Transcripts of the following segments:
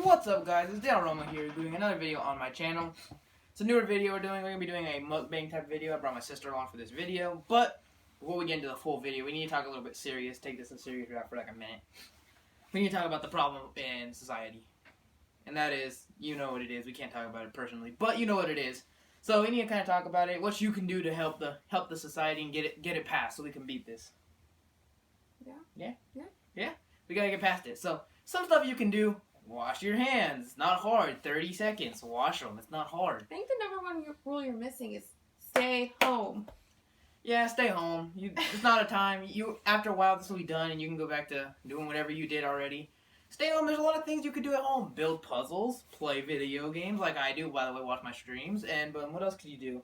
What's up, guys? It's Dale Roma here doing another video on my channel. It's a newer video we're doing. We're going to be doing a mukbang type video. I brought my sister along for this video. But before we get into the full video, we need to talk a little bit serious. Take this in serious route for like a minute. We need to talk about the problem in society. And that is, you know what it is. We can't talk about it personally, but you know what it is. So we need to kind of talk about it. What you can do to help the society and get it passed so we can beat this. Yeah? We got to get past it. So some stuff you can do. Wash your hands. It's not hard. 30 seconds. Wash them. It's not hard. I think the number one rule you're missing is stay home. Yeah, stay home. It's not a time. After a while, this will be done, and you can go back to doing whatever you did already. Stay home. There's a lot of things you could do at home. Build puzzles. Play video games like I do. By the way, watch my streams. And what else could you do?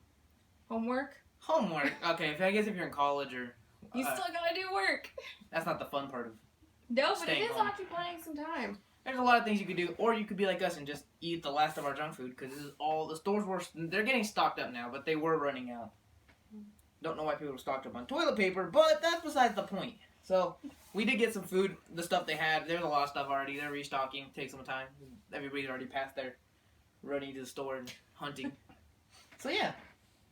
Homework. Homework. Okay, I guess if you're in college or... You still gotta do work. That's not the fun part of No, but staying it is home. occupying some time. There's a lot of things you could do, or you could be like us and just eat the last of our junk food, because this is all, the stores they're getting stocked up now, but they were running out. Don't know why people were stocked up on toilet paper, but that's besides the point. So, we did get some food, the stuff they had, there's a lot of stuff already, they're restocking, take some time. Everybody's already past their running to the store and hunting. So yeah,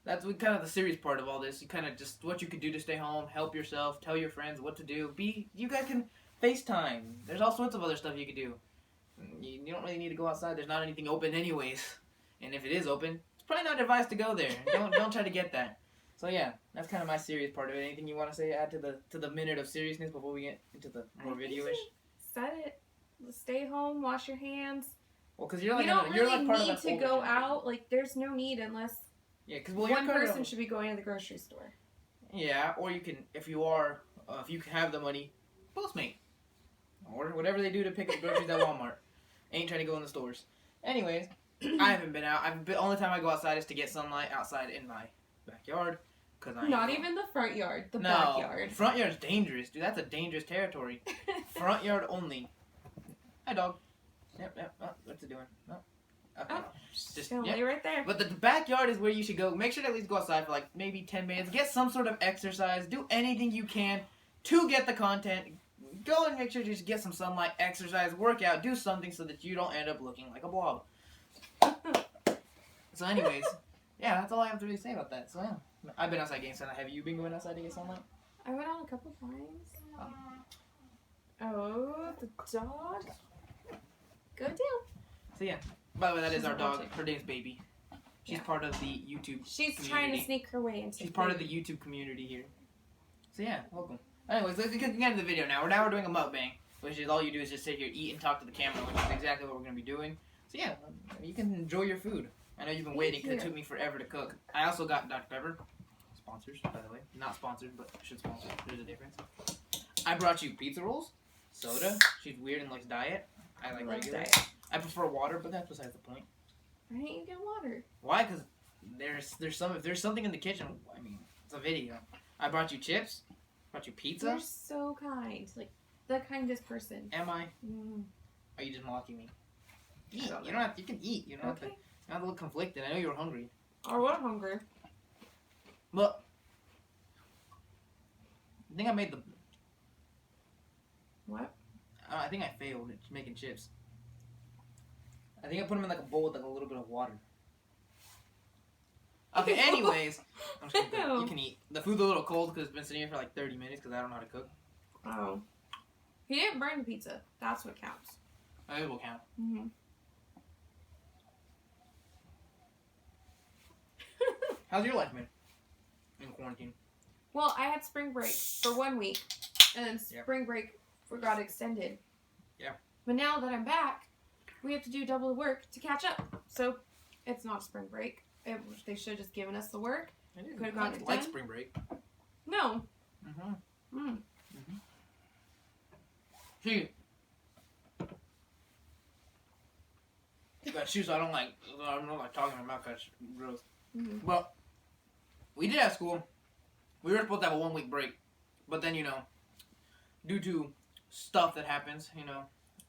that's kind of the serious part of all this. You kind of just, what you could do to stay home, help yourself, tell your friends what to do, you guys can FaceTime. There's all sorts of other stuff you could do. You don't really need to go outside. There's not anything open anyways. And if it is open, it's probably not advised to go there. Don't try to get that. So yeah, that's kind of my serious part of it. Anything you want to say, add to the minute of seriousness before we get into the more video-ish? Said it. Stay home, wash your hands. Well, because you're like, you don't you're really like part need of that to older go generation. out. Like, there's no need unless one person should be going to the grocery store. Yeah, or you can, if you have the money, Postmate. Or whatever they do to pick up groceries at Walmart. Ain't trying to go in the stores. Anyways, I haven't been out. Only time I go outside is to get sunlight outside in my backyard. Not even the front yard, the no, backyard. Front yard's dangerous, dude. That's a dangerous territory. Front yard only. Hi, dog. Yep. Oh, what's it doing? Oh. Okay. Oh, just lay right there. But the backyard is where you should go. Make sure to at least go outside for like maybe 10 minutes. Get some sort of exercise. Do anything you can to get the content. Go and make sure to just get some sunlight, exercise, work out, do something so that you don't end up looking like a blob. So anyways, yeah, that's all I have to really say about that. So yeah, I've been outside getting sunlight. Have you been going outside to get sunlight? I went out a couple times. Oh, the dog. Go down. So yeah, by the way, that is She's our dog. watching. Her name's Baby. She's Yeah. part of the YouTube She's community. trying to sneak her way into She's part of the YouTube community here. So yeah, welcome. Anyways, let's get into the video now. We're doing a mukbang, which is all you do is just sit here, eat, and talk to the camera, which is exactly what we're going to be doing. So yeah, you can enjoy your food. I know you've been waiting because it took me forever to cook. I also got Dr. Pepper. Sponsors, by the way. Not sponsored, but should sponsor. There's a difference. I brought you pizza rolls, soda. She's weird and likes diet. I like regular. Diet. I prefer water, but that's besides the point. Why didn't you get water? Why? Because if there's something in the kitchen, I mean, it's a video. I brought you chips. Brought you pizza. You're so kind. Like, the kindest person. Am I? Mm. Are you just mocking me? Eat. Don't You know. don't have. You can eat. You don't have to. Okay. Not a little conflicted. I know you were hungry. Or what hungry? But I think I made the. What? I think I failed at making chips. I think I put them in like a bowl with like a little bit of water. Okay, anyways, I'm just kidding. You can eat. The food's a little cold because it's been sitting here for like 30 minutes because I don't know how to cook. Oh. He didn't burn the pizza. That's what counts. It will count. Mm-hmm. How's your life been in quarantine? Well, I had spring break for 1 week, and then spring break got extended. Yeah. But now that I'm back, we have to do double the work to catch up. So, it's not spring break. They should have just given us the work. Could have gotten it like done. spring break. No. Mm-hmm. Mm. See, got shoes I don't like. I don't like talking in my mouth. That's gross. Mm-hmm. But we did have school. We were supposed to have a 1 week break, but then due to stuff that happens,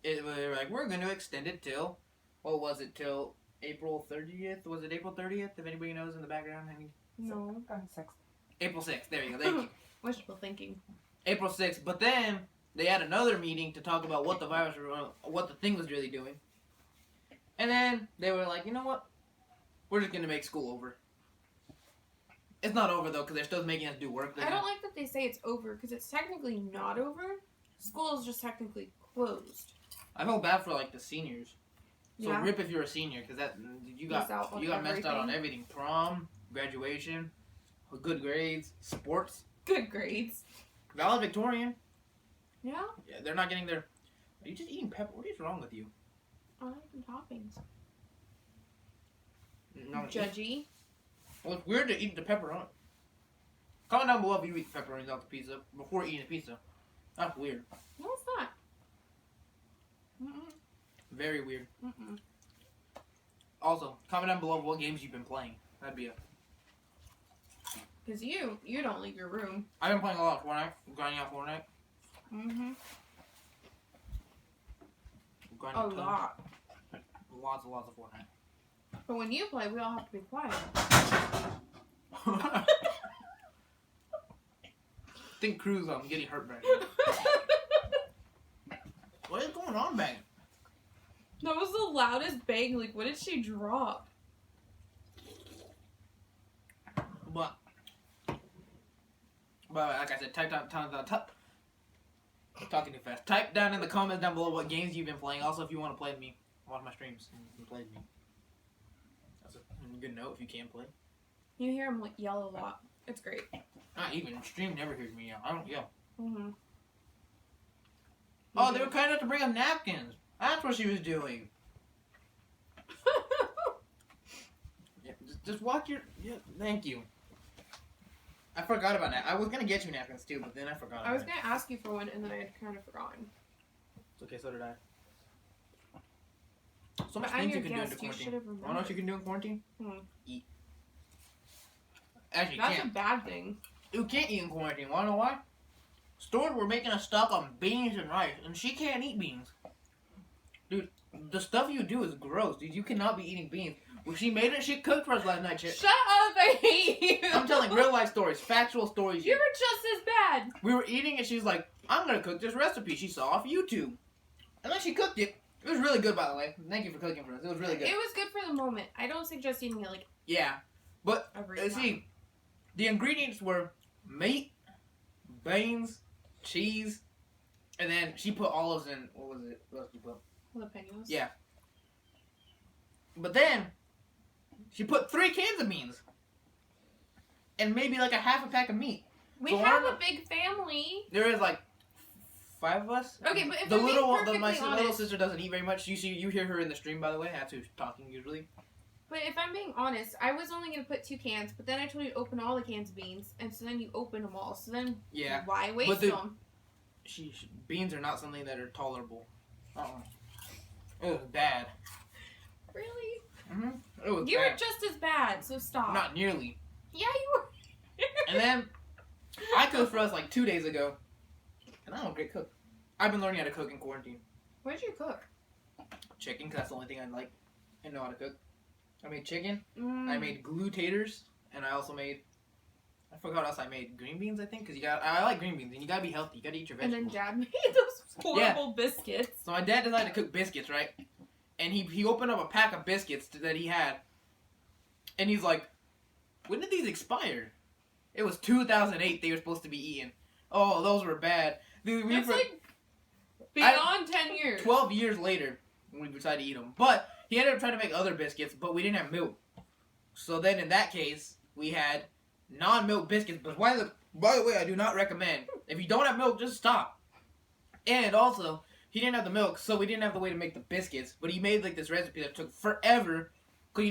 they were like, we're going to extend it till, what was it, till April 30th? Was it April 30th? If anybody knows in the background, No. April 6th. There you go. Thank you. Wishful thinking. April 6th. But then they had another meeting to talk about what the thing was really doing. And then they were like, you know what? We're just gonna make school over. It's not over though, because they're still making us do work. I don't like that they say it's over, because it's technically not over. School is just technically closed. I feel bad for like the seniors. So Yeah. rip if you're a senior, because that you got messed out on everything. Prom, graduation, good grades, sports, good grades, valedictorian. Yeah. Yeah, they're not getting their. Are you just eating pepper? What is wrong with you? I like the toppings. No, Judgy. Well, it's weird to eat the pepperoni. Comment down below if you eat pepperonis off the pizza before eating the pizza. That's weird. No, it's not. Mm-mm. Very weird. Mm-mm. Also, comment down below what games you've been playing. That'd be a. Because you don't leave your room. I've been playing a lot of Fortnite. Grinding out Fortnite. Mm-hmm. Grinding A lot. Lots and lots of Fortnite. But when you play, we all have to be quiet. I think Cruz, I'm getting hurt back. What is going on, back? That was the loudest bang. Like, what did she drop? But like I said, talking too fast. Type down in the comments down below what games you've been playing. Also, if you want to play with me, watch my streams and play with me. That's a good note if you can play. You hear him yell a lot. It's great. Not even. Stream never hears me yell. I don't yell. Mm-hmm. Oh, they were kind enough to bring up napkins. That's what she was doing. Yeah, just walk your... Yeah, thank you. I forgot about that. I was going to get you napkins too, but then I forgot about it. I was going to ask you for one, and then I had kind of forgotten. It's okay, so did I. So much But I'm things you your can do in guest, you quarantine. should have You know what remembered. you can do in quarantine? Hmm. Eat. Actually, you That's can't. a bad thing. You can't eat in quarantine. Wanna know why? Stores were making us stock on beans and rice, and she can't eat beans. Dude, the stuff you do is gross, dude. You cannot be eating beans. When she made it, she cooked for us last night. Shut up! I hate you! I'm telling real life stories, factual stories. You were just as bad! We were eating and she's like, I'm gonna cook this recipe she saw off YouTube. And then she cooked it. It was really good, by the way. Thank you for cooking for us. It was really good. It was good for the moment. I don't suggest eating it like Yeah. But, every time. see, the ingredients were meat, beans, cheese, and then she put olives in, what was it? What else did you put? Jalapenos. Yeah. But then, she put 3 cans of beans. And maybe like a half a pack of meat. We So have why a big family. There is like 5 of us. Okay, but if the I'm being little one, perfectly my little honest- sister doesn't eat very much. You hear her in the stream, by the way. That's who's talking usually. But if I'm being honest, I was only going to put 2 cans, but then I told you to open all the cans of beans, and so then you open them all. So then, Yeah. why waste But the- them? Beans are not something that are tolerable. It was bad. Really? It was You bad. were just as bad, so stop. Not nearly. Yeah, you were. And then I cooked for us like 2 days ago, and I'm a great cook. I've been learning how to cook in quarantine. What did you cook? Chicken, 'cause that's the only thing I like and know how to cook. I made chicken. Mm. I made glue taters, and I also made. I forgot what else I made. Green beans, I think, because I like green beans, and you gotta be healthy. You gotta eat your And vegetables. then Dad made those horrible biscuits. So my dad decided to cook biscuits, right? And he opened up a pack of biscuits that he had, and he's like, "When did these expire?" It was 2008. They were supposed to be eaten. Oh, those were bad. Dude, It's like beyond 10 years. 12 years later, we decided to eat them. But he ended up trying to make other biscuits, but we didn't have milk. So then, in that case, we had non-milk biscuits. But by the way, I do not recommend. If you don't have milk, just stop. And also, he didn't have the milk, so we didn't have the way to make the biscuits. But he made like this recipe that took forever. Cause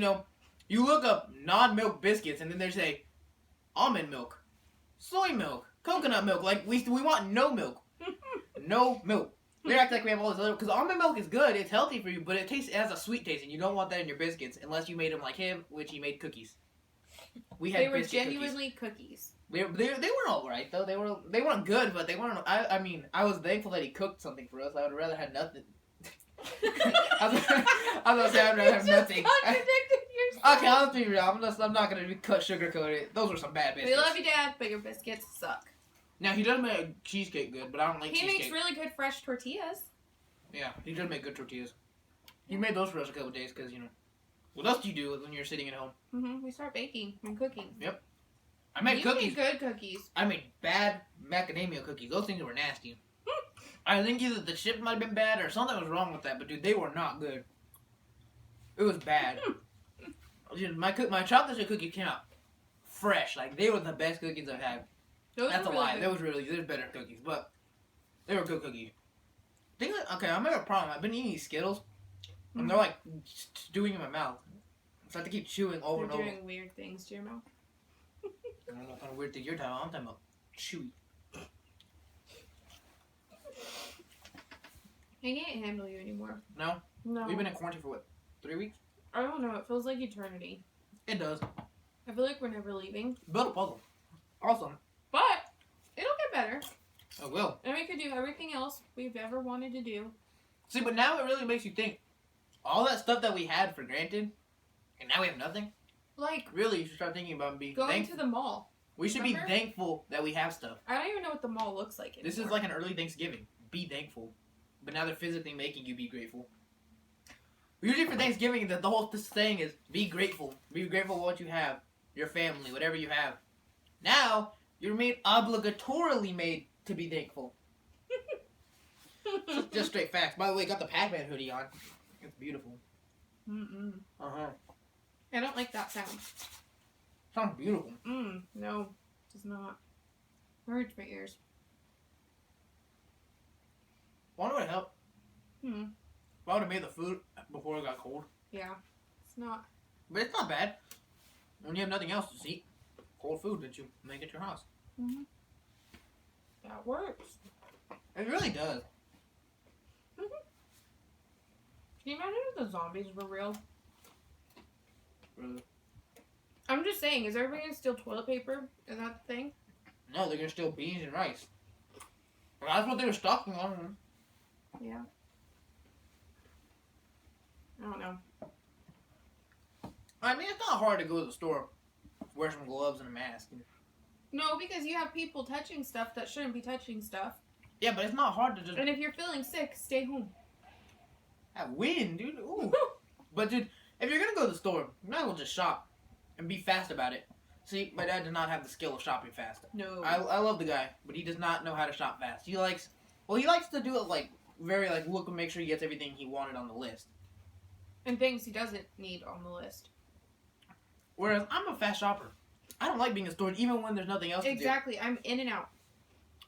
you look up non-milk biscuits, and then they say almond milk, soy milk, coconut milk. Like we want no milk, no milk. They act like we have all this other, because almond milk is good, it's healthy for you, but it has a sweet taste, and you don't want that in your biscuits unless you made them like him, which he made cookies. We had They were biscuit genuinely cookies. They were all right though. They weren't good, but they weren't. I mean, I was thankful that he cooked something for us. I would rather have nothing. I was gonna say I'd rather have nothing. Contradicted yourself. Okay, let's be real. I'm not gonna sugarcoat it. Those were some bad biscuits. We love you, Dad, but your biscuits suck. Now he does make cheesecake good, but I don't like He cheesecake. makes really good fresh tortillas. Yeah, he does make good tortillas. You made those for us a couple days because, you know, what else do you do when you're sitting at home? We start baking and cooking. Yep. I made cookies. Made good cookies. I made bad macadamia cookies. Those things were nasty. I think either the chip might have been bad or something was wrong with that, but dude, they were not good. It was bad. Dude, my chocolate chip cookie came out fresh. Like, they were the best cookies I've had. That's a lie. There's better cookies, but they were good cookies. Okay, I'm having a problem. I've been eating these Skittles, and they're like stewing in my mouth. So I have to keep chewing over and over. You're doing weird things to your mouth. I don't know what kind of weird thing you're talking about. I'm talking about chewy. I can't handle you anymore. No? No. We've been in quarantine for what, 3 weeks? I don't know. It feels like eternity. It does. I feel like we're never leaving. Build a puzzle. Awesome. But it'll get better. It will. And we could do everything else we've ever wanted to do. See, but now it really makes you think. All that stuff that we had for granted, and now we have nothing. Like, really, you should start thinking about being going thankful. to the mall. We should be thankful that we have stuff. I don't even know what the mall looks like anymore. This is like an early Thanksgiving. Be thankful. But now they're physically making you be grateful. Usually for Thanksgiving, the whole saying is be grateful. Be grateful for what you have. Your family, whatever you have. Now, you're obligatorily made to be thankful. Just straight facts. By the way, got the Pac-Man hoodie on. It's beautiful. Uh-huh. I don't like that sound. Sounds beautiful. No, it does not. It hurts my ears. Wonder what helped. Hmm. If I would have made the food before it got cold. Yeah. It's not. But it's not bad. When you have nothing else to eat, cold food that you make at your house. Mm-hmm. That works. It really does. Mm-hmm. Can you imagine if the zombies were real? Really? I'm just saying, is everybody gonna steal toilet paper? Is that the thing? No, they're gonna steal beans and rice. Well, that's what they were stocking on. Yeah. I don't know. I mean, it's not hard to go to the store, wear some gloves and a mask. No, because you have people touching stuff that shouldn't be touching stuff. Yeah, but it's not hard to just... And if you're feeling sick, stay home. That wind, dude. Ooh. But, dude, if you're gonna go to the store, you might as well just shop and be fast about it. See, my dad does not have the skill of shopping fast. No. I love the guy, but he does not know how to shop fast. He likes to do it, like, very, like, look and make sure he gets everything he wanted on the list. And things he doesn't need on the list. Whereas, I'm a fast shopper. I don't like being in the store, even when there's nothing else to do. Exactly. I'm in and out.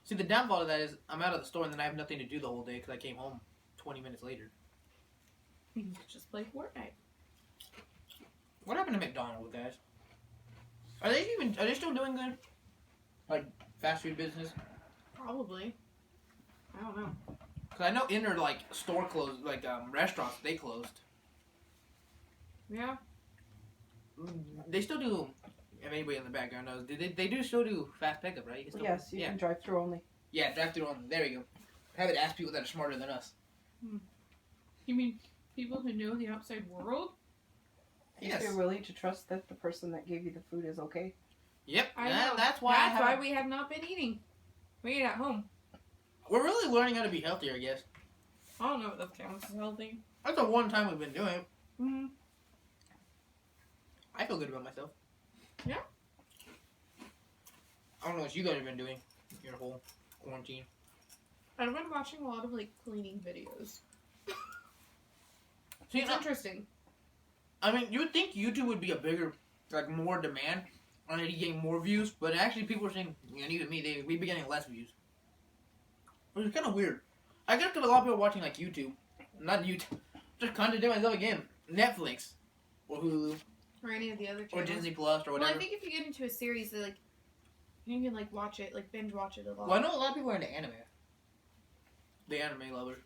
See, the downfall of that is I'm out of the store and then I have nothing to do the whole day because I came home 20 minutes later. You can just play Fortnite. What happened to McDonald's, guys? Are they still doing good? Like, fast food business? Probably. I don't know. Because I know in their, like, store closed, like, restaurants, they closed. Yeah. They still do, if anybody in the background knows, they do still do fast pickup, right? Yes, you can drive through only. Yeah, drive through only. There you go. Have it ask people that are smarter than us. You mean people who know the outside world? Yes. You're willing to trust that the person that gave you the food is okay? Yep. I know. That's why we have not been eating. We eat at home. We're really learning how to be healthier, I guess. I don't know if that counts as healthy. That's the one time we've been doing it. Mm-hmm. I feel good about myself. Yeah. I don't know what you guys have been doing your whole quarantine. I've been watching a lot of, like, cleaning videos. See, It's interesting. I mean, you would think YouTube would be a bigger, like, more demand on it getting more views, but actually people are saying, and even me, we'd be getting less views. Which is kind of weird. I guess because a lot of people are watching, like, YouTube. Not YouTube. Just contradict myself again. Netflix. Or Hulu. Or any of the other Or channels. Disney Plus or whatever. Well, I think if you get into a series, that, like, you can, like, watch it, like, binge watch it a lot. Well, I know a lot of people are into anime. The anime lovers.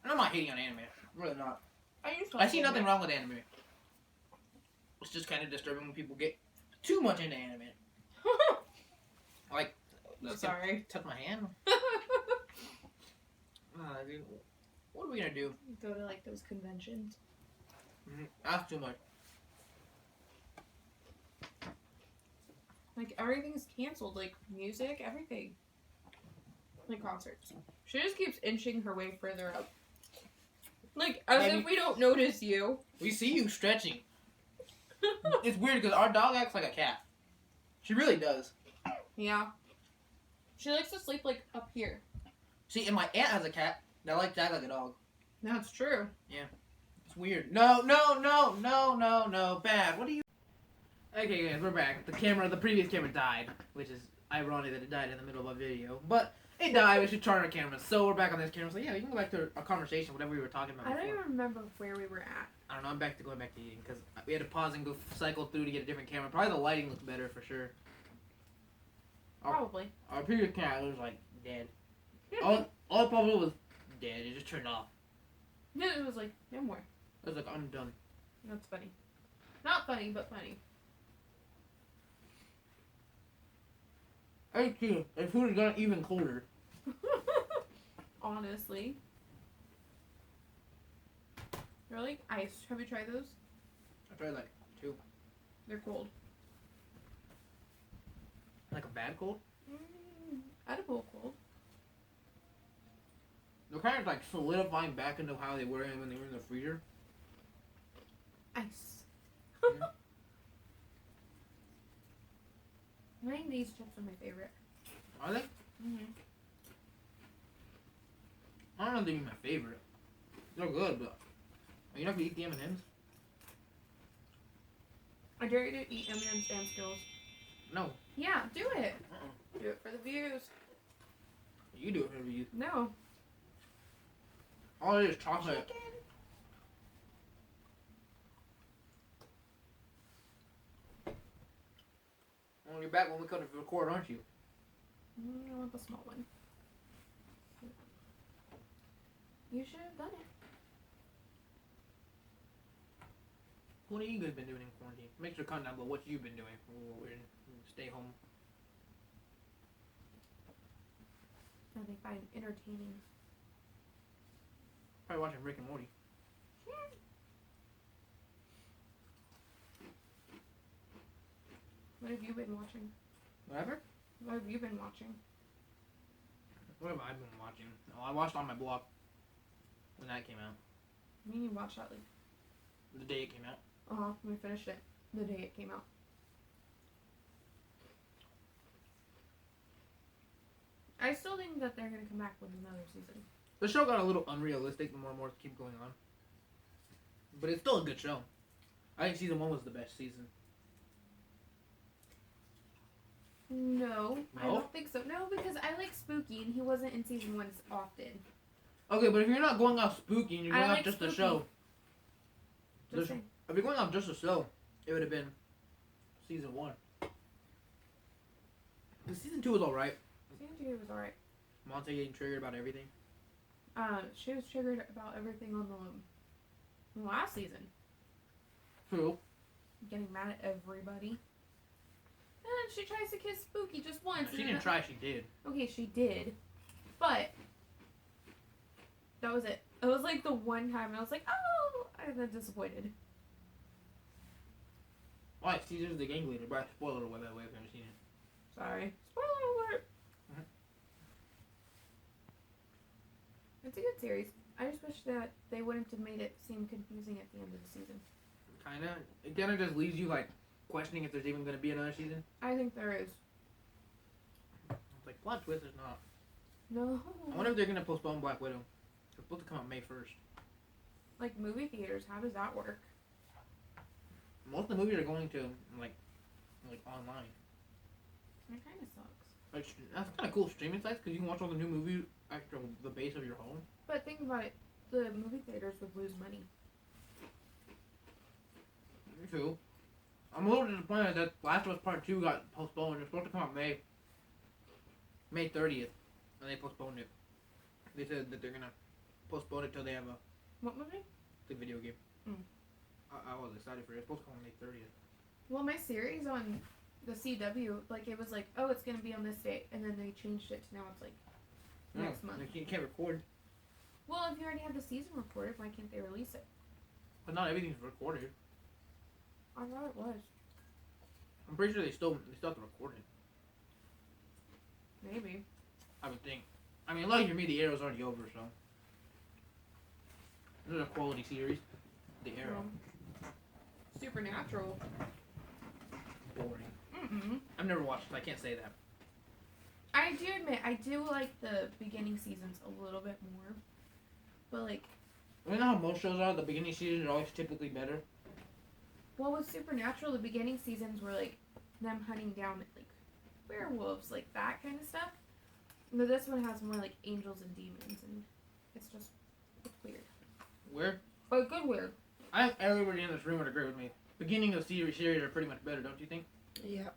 And I'm not hating on anime. I'm really not. I see nothing wrong with anime. It's just kind of disturbing when people get too much into anime. Like, Sorry. touch my hand. Dude, what are we gonna do? Go to, like, those conventions. That's too much. Like, everything's canceled. Like, music, everything. Like, concerts. She just keeps inching her way further up. Like, Like, as Maybe- if we don't notice you. We see you stretching. It's weird because our dog acts like a cat. She really does. Yeah. She likes to sleep, like, up here. See, and my aunt has a cat that likes to act like a dog. That's true. It's weird. No. Bad. What are you... Okay, guys, we're back. The previous camera died, which is ironic that it died in the middle of a video. But it died. We should charge our cameras. So we're back on this camera. So yeah, we can go back to our conversation, whatever we were talking about I don't before. even remember where we were at. I don't know. I'm going back to eating because we had to pause and go cycle through to get a different camera. Probably the lighting looks better for sure. Probably. Our previous camera was like dead. All the problem was dead. It just turned off. No, it was like, no more. It was like undone. That's funny. Not funny, but funny. 18. And food has gotten even colder. Honestly. They're like ice. Have you tried those? I tried like 2. They're cold. Like a bad cold. Edible cold. They're kind of like solidifying back into how they were when they were in the freezer. Ice. Yeah. I think these chips are my favorite. Are they? I don't know if they're my favorite. They're good, but are you not gonna eat the M&Ms? I dare you to eat M&M's and Skittles. No. Yeah, do it. Uh-uh. Do it for the views. You do it whatever you. No. All it is chocolate. Chicken. Well, you're back when we come to record, aren't you? I want the small one. You should have done it. What have you guys been doing in quarantine? Make sure to comment down below what you've been doing while we're in stay home. That they find entertaining. Probably watching Rick and Morty. What have you been watching? Whatever? What have you been watching? What have I been watching? Oh, I watched On My Block when that came out. I mean, you watched that like, The day it came out. we finished it the day it came out. I still think that they're gonna come back with another season. The show got a little unrealistic the more and more it keep going on. But it's still a good show. I think season 1 was the best season. No, I No? don't think so. No, because I like Spooky and he wasn't in season 1 often. Okay, but if you're not going off Spooky and you're I going off like just the Spooky. show. Just saying. If you're going off just the show, it would have been season 1. The season 2 was alright. Season 2 was alright. Monte getting triggered about everything. She was triggered about everything on the last season. True. Getting mad at everybody. And then she tries to kiss Spooky just once. She and didn't try, she did. Okay, she did. But that was it. It was like the one time and I was like, oh, and then disappointed. Alright, Caesar's the gang leader, but spoiler alert, by the way, if you haven't seen it. Sorry. Spoiler alert. Mhm. It's a good series. I just wish that they wouldn't have made it seem confusing at the end of the season. Kinda. It kinda just leaves you, like, questioning if there's even gonna be another season. I think there is. It's like, plot twist is not. No. I wonder if they're gonna postpone Black Widow. It's supposed to come out May 1st. Like movie theaters, how does that work? Most of the movies are going to, like online. That kind of sucks. Like, that's kind of cool streaming sites because you can watch all the new movies at the base of your home. But think about it, the movie theaters would lose money. True. I'm a little disappointed that Last of Us Part 2 got postponed. It's supposed to come out May 30th, and they postponed it. They said that they're gonna postpone it till they have What movie? the video game. Mm. I was excited for it. It's supposed to come on May 30th. Well, my series on the CW, like it was like, oh, it's gonna be on this date, and then they changed it to now it's like next month. You can't record, Well, if you already have the season recorded, why can't they release it? but not everything's recorded. I thought it was. I'm pretty sure they still have to record it. Maybe. I would think. I mean, lucky for me, the era's already over, so. This is a quality series. The Arrow. Supernatural. Boring. Mm-mm. I've never watched it. I can't say that. I do admit, I do like the beginning seasons a little bit more. But, like... You know how most shows are? The beginning seasons are always typically better. Well, with Supernatural, the beginning seasons were, like, them hunting down, like, werewolves, like, that kind of stuff. But this one has more, like, angels and demons, and it's just... It's weird. Weird? But good weird. I think everybody in this room would agree with me. Beginning of series are pretty much better, don't you think? Yeah.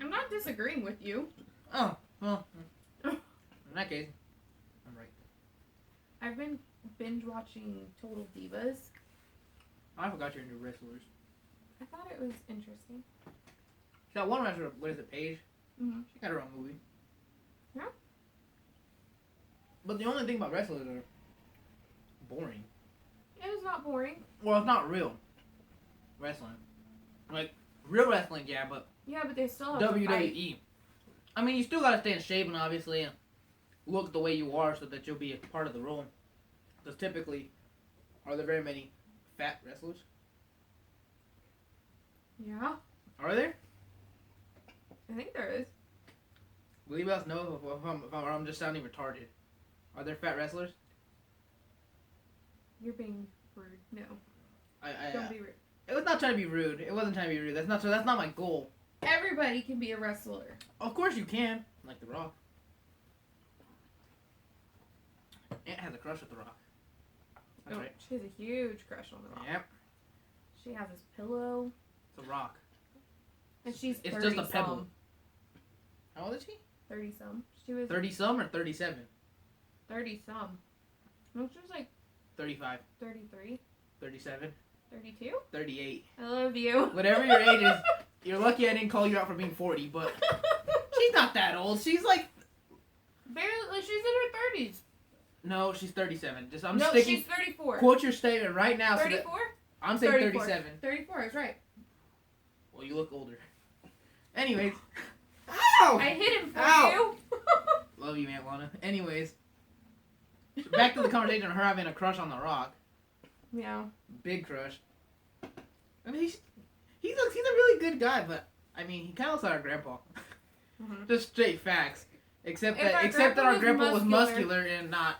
I'm not disagreeing with you. Oh, well. In that case, I'm right. I've been binge watching Total Divas. I forgot you're into wrestlers. I thought it was interesting. That one wrestler, what is it, Paige? Mm-hmm. She got her own movie. Yeah. But the only thing about wrestlers are boring. It is not boring. Well, it's not real wrestling. Like, real wrestling, yeah, but Yeah, but they still have to fight. WWE. I mean, you still gotta stay in shape and obviously and look the way you are so that you'll be a part of the role. Because typically, are there very many fat wrestlers? Yeah, Are there? I think there is. Will you guys know if I'm just sounding retarded? Are there fat wrestlers? You're being rude. No, I don't be rude. It was not trying to be rude. It wasn't trying to be rude. That's not my goal. Everybody can be a wrestler. Of course you can. Like The Rock. Aunt has a crush with The Rock. That's Oh, right. she has a huge crush on The Rock. Yep. She has his pillow, The Rock. and she's It's 30 just a pebble. some. How old is she? 30 some. She was 30 some or 37? 30 some. No, she was like 35. 33, 37. 32. 38. I love you. Whatever your age is, you're lucky I didn't call you out for being 40, but she's not that old. She's like, Barely, she's in her 30s. no, she's 37. I'm No, sticking. she's 34. Quote your statement right now. 34? I'm saying 34. 37. 34 is right. Well, you look older. Anyways. Ow! I hit him for Ow. you. Love you, Aunt Lana. Anyways. Back to the conversation of her having a crush on The Rock. Yeah. Big crush. I mean, he's a really good guy, but I mean, he kind of looks like our grandpa. Mhm. Just straight facts. Except If that our our grandpa was muscular muscular and not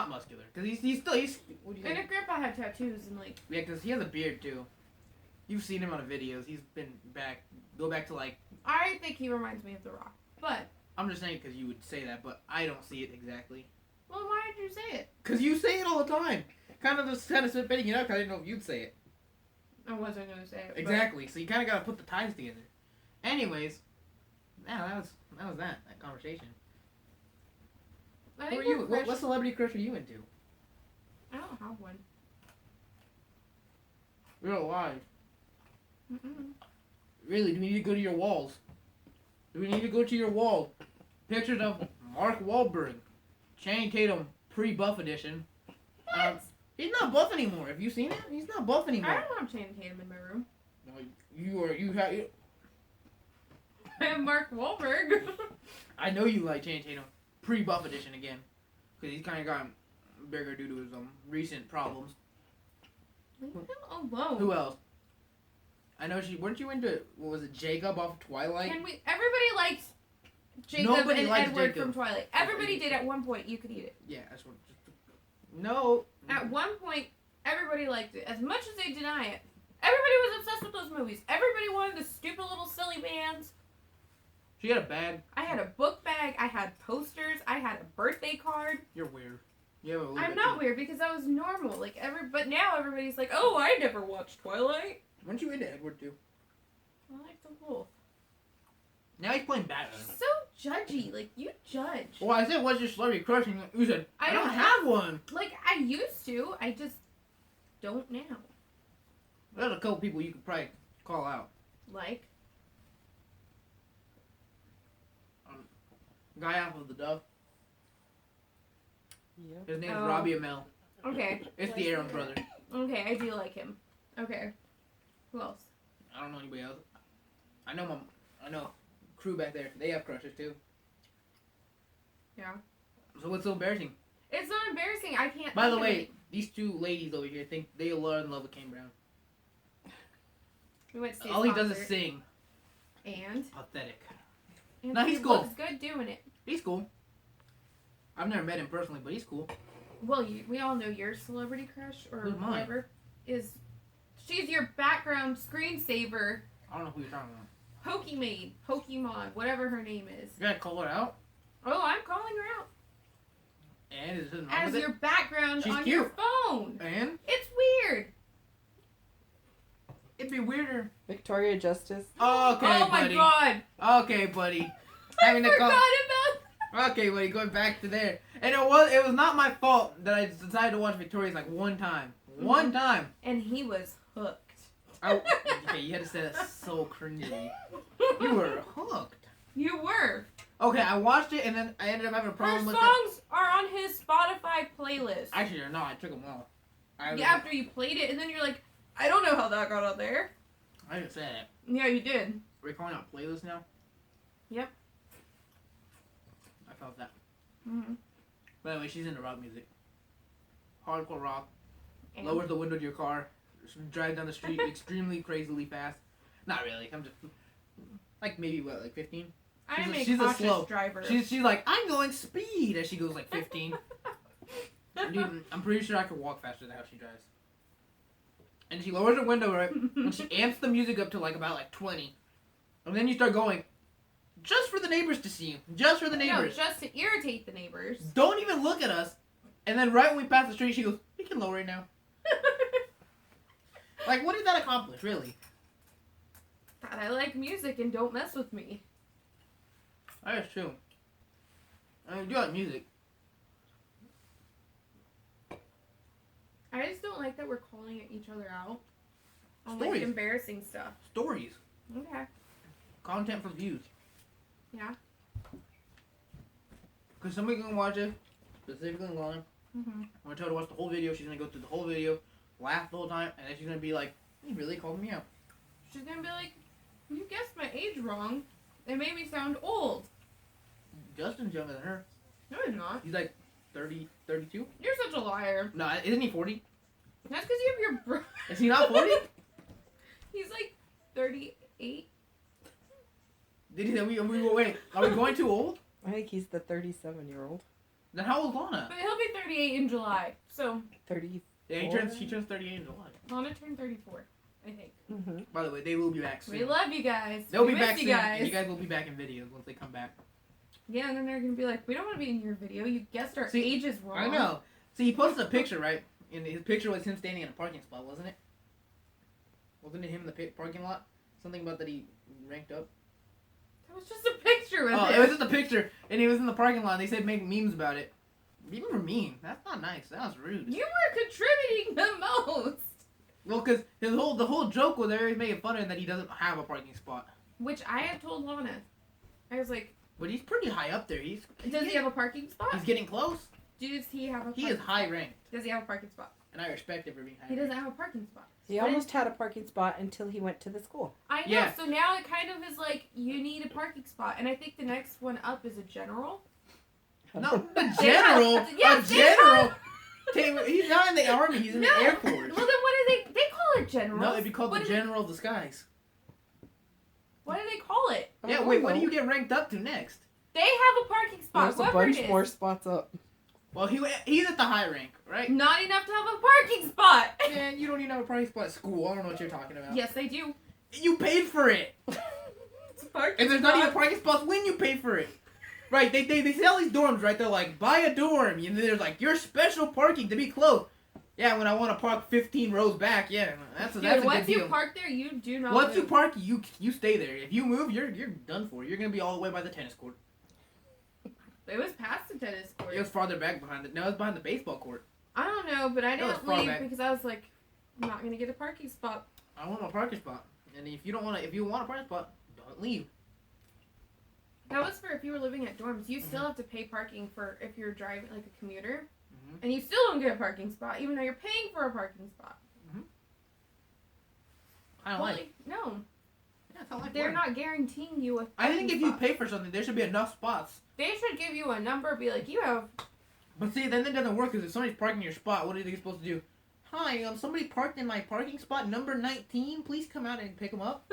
muscular. Because he's what do you And think? if Grandpa had tattoos and like, Yeah, because he has a beard too. You've seen him on the videos. He's been back. Go back to like. I think he reminds me of The Rock. But, I'm just saying because you would say that, but I don't see it exactly. well, why did you say it? Because you say it all the time. Kind of spitting it out because I didn't know if you'd say it. I wasn't gonna say it. Exactly. So you kind of got to put the ties together. Anyways, yeah, that was that conversation. But I Who are think you? we're What fresh- celebrity crush are you into? I don't have one. Real life. Mm-mm. Really? Do we need to go to your walls? Do we need to go to your wall? Pictures of Mark Wahlberg, Channing Tatum pre-buff edition. What? He's not buff anymore. Have you seen it? He's not buff I anymore. don't have Channing Tatum in my room. No, you have. I have Mark Wahlberg. I know you like Channing Tatum pre-buff edition again, because he's kind of gotten bigger due to his recent problems. Leave him alone. Who else? I know weren't you into, what was it, Jacob off Twilight? Everybody liked Jacob Nobody and liked Edward Jacob. from Twilight. Everybody did at one point. You could eat it. Yeah, that's what. No. At one point, everybody liked it. As much as they deny it, everybody was obsessed with those movies. Everybody wanted the stupid little silly bands. She had a bag. I had a book bag. I had posters. I had a birthday card. You're weird. You have a little I'm bit not too. weird because that was normal. But now everybody's like, oh, I never watched Twilight. Weren't you into Edward too? I like them both. Now he's playing Batman. So judgy. Like, you judge. Well, I said, what's your celebrity crush? And you said, I don't have one. Like, I used to. I just don't now. There's a couple people you could probably call out. Like, Guy off of the Dove. Yep. His name's Oh. Robbie Amell. okay. It's the Aaron brother. Okay, I do like him. Okay. Who else? I don't know anybody else. I know crew back there. They have crushes too. Yeah. So what's so embarrassing? It's not embarrassing. I can't. By the think of way, these two ladies over here think they are in love with Kane Brown. we went to see All his he does is concert, sing. and Pathetic. and No, he he's cool. looks good doing it. He's cool. I've never met him personally, but he's cool. Well, we all know your celebrity crush or Who's mine? whoever is. She's your background screensaver. I don't know who you're talking about. Pokemon, whatever her name is. You gotta call her out. Oh, I'm calling her out And is it as your background She's on cute. your phone. And It's weird. it'd be weirder. Victoria Justice. Okay, Oh my buddy. god. Okay, buddy. I Having to forgot call. about. Okay, buddy. Going back to there, and it was not my fault that I decided to watch Victoria's like one time. One time. And he was hooked. Okay, you had to say that so cringy. You were hooked. You were. Okay, I watched it and then I ended up having a Her problem with it. songs are on his Spotify playlist. Actually, no, I took them off. Yeah, after you played it, and then you're like, I don't know how that got on there. I didn't say that. Yeah, you did. Are we calling out playlists now? Yep. I felt that. Mm-hmm. By the way, she's into rock music. Hardcore rock. And Lowers the window to your car. Drive down the street extremely crazily fast. Not really. I'm just like maybe what, like 15. I'm she's a a cautious slow- driver. She's like, I'm going speed as she goes like 15. Dude, I'm pretty sure I could walk faster than how she drives. And she lowers her window, right? And she amps the music up to like about like 20. And then you start going, just for the neighbors to see you. Just for the No, neighbors. just to irritate the neighbors. Don't even look at us. And then right when we pass the street, she goes, we can lower it now. Like, what did that accomplish, really? God, I like music and don't mess with me. That is true. I mean, I do like music. I just don't like that we're calling each other out on Stories. like embarrassing stuff. Stories. Okay. Content for views. Yeah. Because somebody can watch it, specifically Lana. Mm-hmm. I'm going to tell her to watch the whole video. She's going to go through the whole video, laugh the whole time, and then she's going to be like, you really called me out. She's gonna be like, you guessed my age wrong. It made me sound old. Justin's younger than her. No, he's not. He's like 30, 32? You're such a liar. No, isn't he 40? That's because you have your bro. Is he not 40? He's like 38. Did he? Wait, are we going too old? I think he's the 37-year-old. Then how old's Lana? But he'll be 38 in July. So 30. Yeah, he turns 38 in July. Lana turned 34, I think. Mm-hmm. By the way, they will be back soon. We love you guys. They'll we be miss back you soon. guys. And you guys will be back in videos once they come back. Yeah, and then they're gonna be like, we don't want to be in your video. You guessed our See, ages wrong. I know. See, he posted a picture, right? And his picture was him standing in a parking spot, wasn't it? Wasn't it him in the parking lot? Something about that he ranked up? That was just a picture with Oh, him. it was just a picture, and he was in the parking lot, and they said make memes about it. Memes were mean. That's not nice. That was rude. You were contributing the most. Well, because the whole joke was everybody's making fun of him that he doesn't have a parking spot. Which I had told Lana. I was like, But he's pretty high up there. does he have a parking spot? He's getting close. Does he have a parking He is high ranked, Does he have a parking spot? and I respect him for being high He ranked. doesn't have a parking spot. He almost had a parking spot until he went to the school. I know, Yeah. so now it kind of is like, you need a parking spot. And I think the next one up is a general. No, a general. Yes, a general. He's not in the army. He's in No. the Air Well, Force. then what do they call it general? No, it'd be called What the do they- General of the Skies. What do they call it? Yeah, Oh, wait, what do no. you get ranked up to next? They have a parking spot. There's a whoever bunch it is. more spots up. Well, he's at the high rank, right? Not enough to have a parking spot. Man, you don't even have a parking spot at school. I don't know what you're talking about. Yes, they do. You paid for it. It's a parking And there's spot. not even parking spots when you pay for it. Right, they sell these dorms, right? They're like, buy a dorm. And then there's like, your special parking to be close. Yeah, when I want to park 15 rows back, yeah, that's a Dude, once good you deal. park there, you do not Once you move. park, you stay there. If you move, you're done for. You're gonna be all the way by the tennis court. It was past the tennis court. It was farther back behind it. No, it's behind the baseball court. I don't know, but I It was didn't far leave back. because I was like, I'm not gonna get a parking spot. I want a parking spot. And if you want a parking spot, don't leave. That was for if you were living at dorms. You Mm-hmm. still have to pay parking for if you're driving like a commuter, Mhm. and you still don't get a parking spot, even though you're paying for a parking spot. I don't like it. Holy- no, Yeah, it's not like they're work. not guaranteeing you a. I think parking if you spot. pay for something, there should be enough spots. They should give you a number. Be like, you have But see, then it doesn't work because if somebody's parking in your spot, what are they supposed to do? Hi, somebody parked in my parking spot number 19. Please come out and pick them up.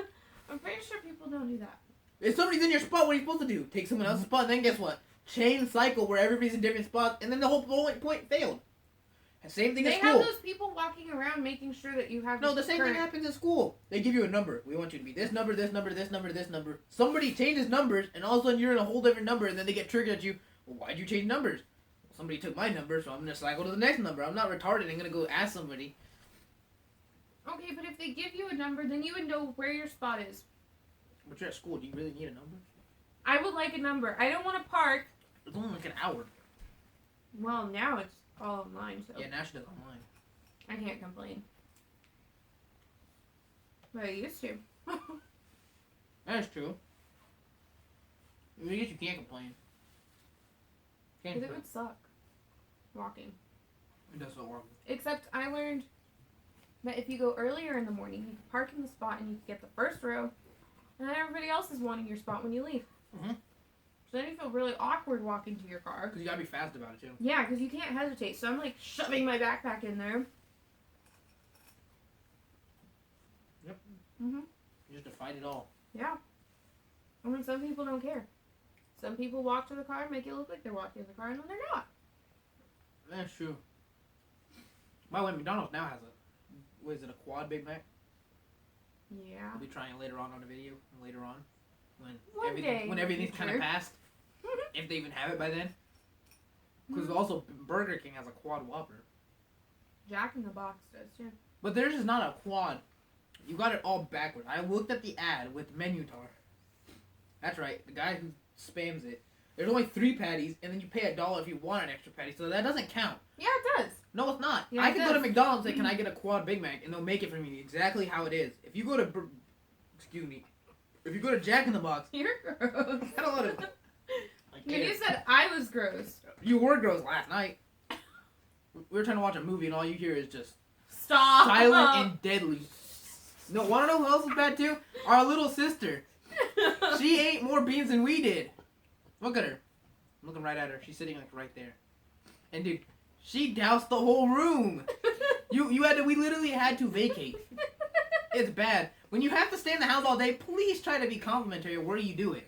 I'm pretty sure people don't do that. If somebody's in your spot, what are you supposed to do? Take someone else's spot, and then guess what? Chain cycle where everybody's in different spots, and then the whole point failed. And same thing They at school. have those people walking around making sure that you have. No, the same thing happens in school. They give you a number. We want you to be this number, this number, this number, this number. Somebody changes numbers, and all of a sudden you're in a whole different number, and then they get triggered at you. Well, why'd you change numbers? Well, somebody took my number, so I'm going to cycle to the next number. I'm not retarded. I'm going to go ask somebody. Okay, but if they give you a number, then you would know where your spot is. But you're at school. Do you really need a number? I would like a number. I don't want to park. It's only like an hour. Well, now it's all online, so Yeah, now she does online. I can't complain. But I used to. That's true. I guess you can't complain. Can't Because it complain. would suck. Walking. It does not work. Except I learned that if you go earlier in the morning, you can park in the spot and you can get the first row, and then everybody else is wanting your spot when you leave. Mhm. So then you feel really awkward walking to your car. Because you got to be fast about it, too. Yeah, because you can't hesitate. So I'm like shoving my backpack in there. Yep. Mhm. You just have to fight it all. Yeah. I mean, some people don't care. Some people walk to the car and make it look like they're walking to the car, and when they're not. That's true. By the way, McDonald's now has a, what is it, a quad Big Mac? Yeah. We'll be trying it later on a video, later on. One day in When the everything's kind of future. past. If they even have it by then. Because also, Burger King has a quad Whopper. Jack in the Box does too. But theirs is not a quad. You got it all backwards. I looked at the ad with menu tar. That's right, the guy who spams it. There's only 3 patties, and then you pay $1 if you want an extra patty, so that doesn't count. Yeah, it does. No, it's not. Yeah, I it can go to does. McDonald's and say, can I get a quad Big Mac? And they'll make it for me exactly how it is. If you go to, if you go to Jack in the Box, You're gross. I don't want to. You said I was gross. You were gross last night. We were trying to watch a movie, and all you hear is just Stop. silent and deadly. No, want to know who else is bad too? Our little sister. She ate more beans than we did. Look at her. I'm looking right at her. She's sitting like right there. And dude, she doused the whole room. We literally had to vacate. It's bad. When you have to stay in the house all day, please try to be complimentary where you do it.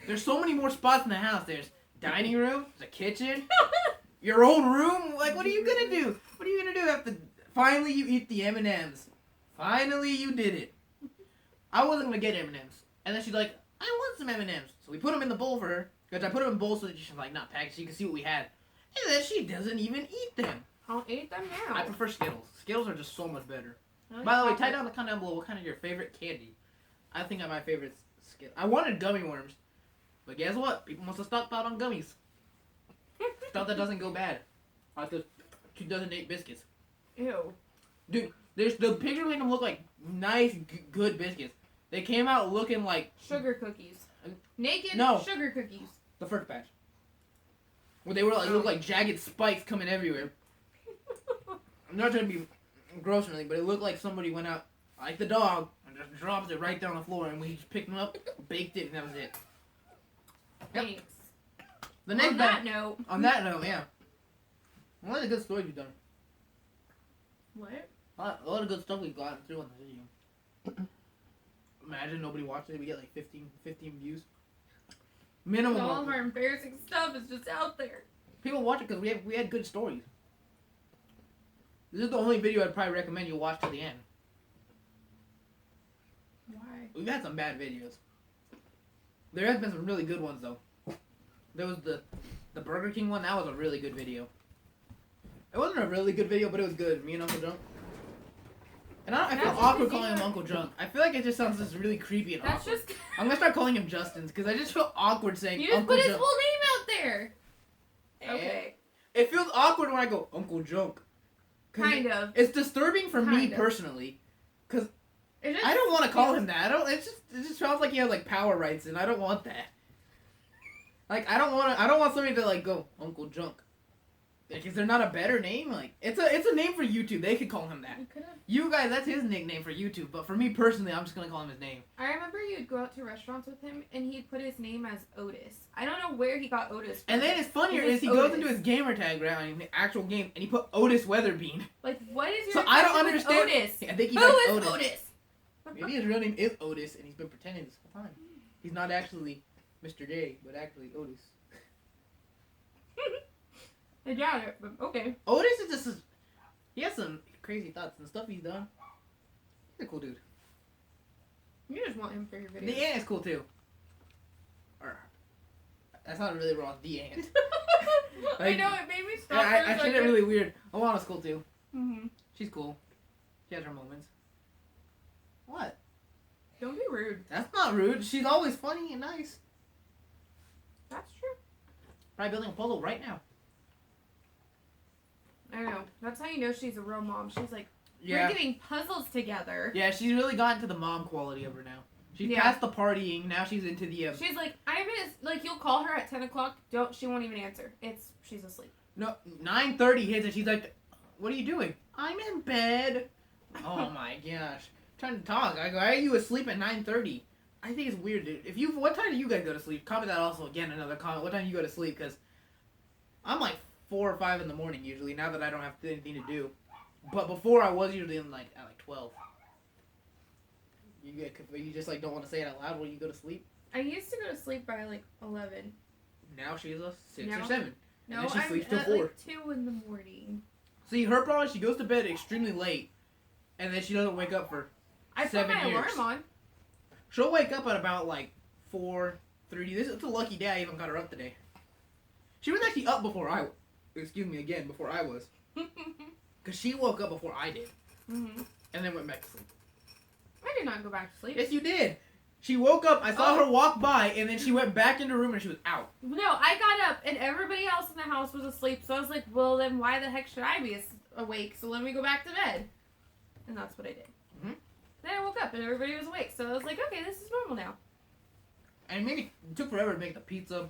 There's so many more spots in the house. There's dining room, there's a kitchen, your own room. Like, what are you gonna do? What are you gonna do after finally you eat the M&Ms? Finally you did it. I wasn't gonna get M&Ms. And then she's like, I want some M&Ms. So we put them in the bowl for her. Because I put them in the bowl so that she's like not packed so you can see what we had. And then she doesn't even eat them. I'll eat them now. I prefer Skittles. Skittles are just so much better. I like By the way, chocolate. type down the comment down below what kind of your favorite candy. I think my favorite Skittles. I wanted gummy worms. But guess what? People must have stocked out on gummies. Stuff that doesn't go bad. Like those 2008 biscuits. Ew. Dude, there's the picture made them look like nice, good biscuits. They came out looking like Sugar cookies. Naked No. sugar cookies. the first batch. Where they were like, looked like jagged spikes coming everywhere. I'm not trying to be gross or anything, but it looked like somebody went out, like the dog, and just dropped it right down the floor, and we just picked them up, baked it, and that was it. Yep. Thanks. The next On that note. On that note, yeah. A lot of good stories we've done. What? A lot of good stuff we've gotten through on the video. Imagine nobody watched it, we get like 15 views. Minimum. All of our embarrassing stuff is just out there. People watch it because we had good stories. This is the only video I'd probably recommend you watch to the end. Why? We've had some bad videos. There has been some really good ones though. There was the Burger King one. That was a really good video. It wasn't a really good video, but it was good. Me and Uncle Drunk. And I feel That's awkward just calling him either- Uncle Drunk. I feel like it just sounds just really creepy and That's awkward. just. I'm gonna start calling him Justin's because I just feel awkward saying You just Uncle put his Drunk. full name out there. And Okay. It feels awkward when I go Uncle Drunk. 'Cause Kind of. It's disturbing for me Kind of. personally. It just I don't want to call feels- him that. It just sounds like he has like power rights, and I don't want that. Like I don't want somebody to like go Uncle Junk. Like, is there not a better name? Like, it's a name for YouTube. They could call him that. You could have. You guys, that's his nickname for YouTube. But for me personally, I'm just gonna call him his name. I remember you'd go out to restaurants with him, and he'd put his name as Otis. I don't know where he got Otis from. And then it's funnier is he goes into his gamer tag right in the actual game, and he put Otis Weatherbean. Like, what is your? So I don't obsession with understand. Otis. I think he Who likes is Otis. Otis? Maybe his real name is Otis, and he's been pretending this whole time. He's not actually Mr. J, but actually Otis. I doubt it, but okay. Otis is just he has some crazy thoughts and stuff he's done. He's a cool dude. You just want him for your videos. The ant is cool too. Or, that sounded really wrong. The ant. I Like, know, it made me stop. I said it really weird. Alana's cool too. Mm-hmm. She's cool. She has her moments. What? Don't be rude. That's not rude. She's always funny and nice. That's true. Probably building a puzzle right now. I know. That's how you know she's a real mom. She's like, Yeah. we're getting puzzles together. Yeah, she's really gotten to the mom quality of her now. She's Yeah. past the partying. Now she's into the. She's like, I'm in. Like, you'll call her at 10 o'clock. She won't even answer. She's asleep. No, 9:30 hits and she's like, "What are you doing?" I'm in bed. Oh my gosh. Trying to talk. I go, "Why are you asleep at 9:30?" I think it's weird, dude. What time do you guys go to sleep? Comment that also again. Another comment. What time do you go to sleep? Because I'm like 4 or 5 in the morning usually. Now that I don't have anything to do, but before I was usually in like at 12. You just like don't want to say it out loud when you go to sleep. I used to go to sleep by like 11. Now she's a 6 No. or 7. No, then she I'm sleeps till at 4. like 2 in the morning. See, her problem is she goes to bed extremely late, and then she doesn't wake up for I put 7 my years. alarm on. She'll wake up at about like 4:30. It's a lucky day I even got her up today. She was actually up before I was. Because she woke up before I did. Mm-hmm. And then went back to sleep. I did not go back to sleep. Yes, you did. She woke up, I saw her walk by, and then she went back into her room and she was out. No, I got up and everybody else in the house was asleep. So I was like, well, then why the heck should I be awake? So let me go back to bed. And that's what I did. Mhm. Then I woke up and everybody was awake. So I was like, okay, this is normal now. And maybe it took forever to make the pizza.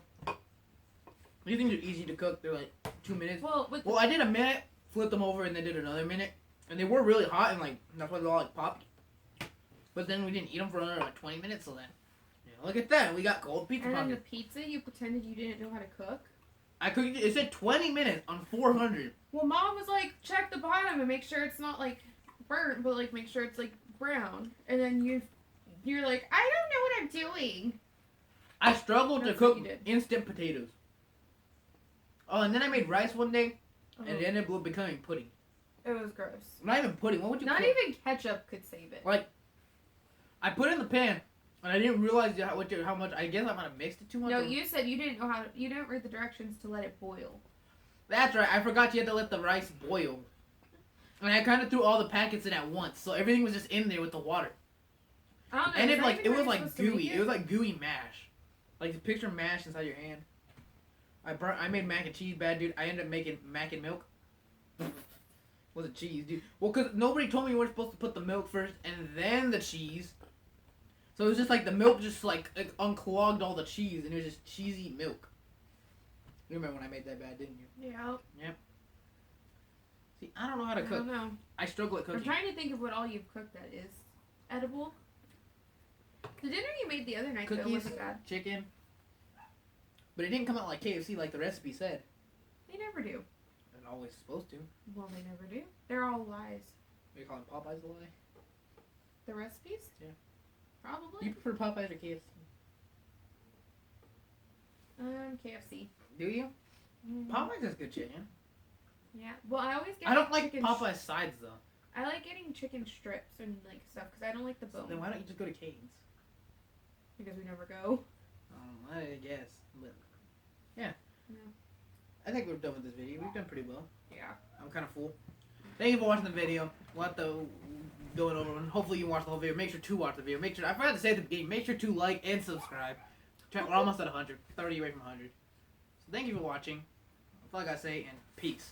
These things are easy to cook. They're like 2 minutes. Well, Well, I did a minute, flipped them over, and then did another minute. And they were really hot, and like that's why they all like popped. But then we didn't eat them for another like 20 minutes, so then, look at that. We got cold pizza and then the pockets. pizza, you pretended you didn't know how to cook. I cooked it. It said 20 minutes on 400. Well, Mom was like, check the bottom and make sure it's not like burnt, but like make sure it's like brown. And then you're like, I don't know what I'm doing. I struggled That's to what cook you did. instant potatoes. Oh, and then I made rice one day, and Oh, it ended up becoming pudding. it was gross. Not even pudding. What would you Not cook? even ketchup could save it. Like, I put it in the pan, and I didn't realize how much. I guess I might have mixed it too much. No, or- you said you didn't know how. You didn't read the directions to let it boil. That's right. I forgot you had to let the rice boil. And I kind of threw all the packets in at once, so everything was just in there with the water. I don't know. And is it that like even it how was you're like supposed to make gooey. It was like gooey mash. Like picture mash inside your hand. I made mac and cheese bad, dude. I ended up making mac and milk. Wasn't cheese, dude. Well, cause nobody told me you were supposed to put the milk first and then the cheese. So it was just like the milk just like unclogged all the cheese and it was just cheesy milk. You remember when I made that bad, didn't you? Yeah. See, I don't know how to I cook. don't know. I struggle at I'm cooking. trying to think of what all you've cooked that is edible. The dinner you made the other night though Cookies, wasn't bad. chicken. But it didn't come out like KFC like the recipe said. They never do. It's always supposed to. Well, they never do. They're all lies. Are you calling Popeyes a lie? The recipes? Yeah. Probably. You prefer Popeyes or KFC? KFC. Do you? Mm. Popeyes is good chicken. Yeah. Well, I always get. I don't like chicken Popeyes sides though. I like getting chicken strips and like stuff because I don't like the bone. Then why don't you just go to Cane's? Because we never go. I guess. But yeah. No. I think we're done with this video. We've done pretty well. Yeah. I'm kind of full. Thank you for watching the video. We'll have to go it over and hopefully you watch the whole video. Make sure to watch the video. Make sure I forgot to say at the beginning. Make sure to like and subscribe. We're almost at 100. 30 away from 100. So thank you for watching. That's all I gotta say and peace.